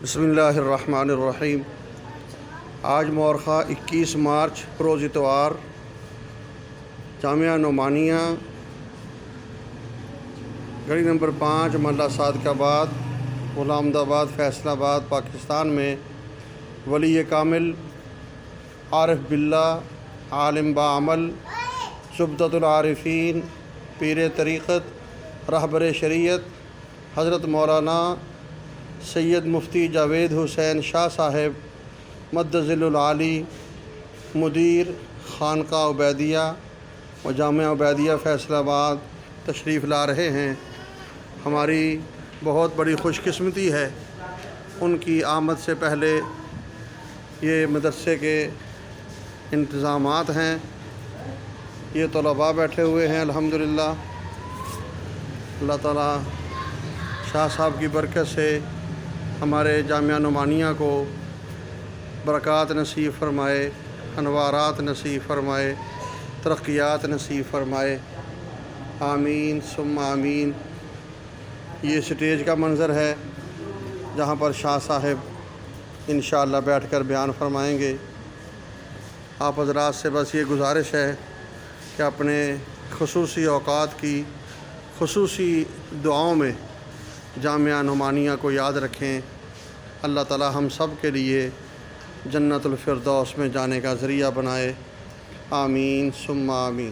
بسم اللہ الرحمن الرحیم۔ آج مورخہ 21 مارچ روز اتوار، جامعہ نعمانیہ گلی نمبر 5 محلہ صادق آباد، غلام آباد، فیصل آباد، پاکستان میں ولی کامل، عارف باللہ، عالم بعمل، زبدۃ العارفین، پیر طریقت، رہبر شریعت حضرت مولانا سید مفتی جاوید حسین شاہ صاحب مد ظل العالی، مدیر خانقاہ عبیدیہ و جامعہ عبیدیہ فیصل آباد تشریف لا رہے ہیں۔ ہماری بہت بڑی خوش قسمتی ہے، ان کی آمد سے پہلے یہ مدرسے کے انتظامات ہیں، یہ طلباء بیٹھے ہوئے ہیں۔ الحمدللہ اللہ تعالیٰ شاہ صاحب کی برکت سے ہمارے جامعہ نعمانیہ کو برکات نصیب فرمائے، انوارات نصیب فرمائے، ترقیات نصیب فرمائے، آمین ثم آمین۔ یہ سٹیج کا منظر ہے جہاں پر شاہ صاحب انشاءاللہ بیٹھ کر بیان فرمائیں گے۔ آپ حضرات سے بس یہ گزارش ہے کہ اپنے خصوصی اوقات کی خصوصی دعاؤں میں جامعہ نعمانیہ کو یاد رکھیں۔ اللہ تعالی ہم سب کے لیے جنت الفردوس میں جانے کا ذریعہ بنائے، آمین ثم آمین۔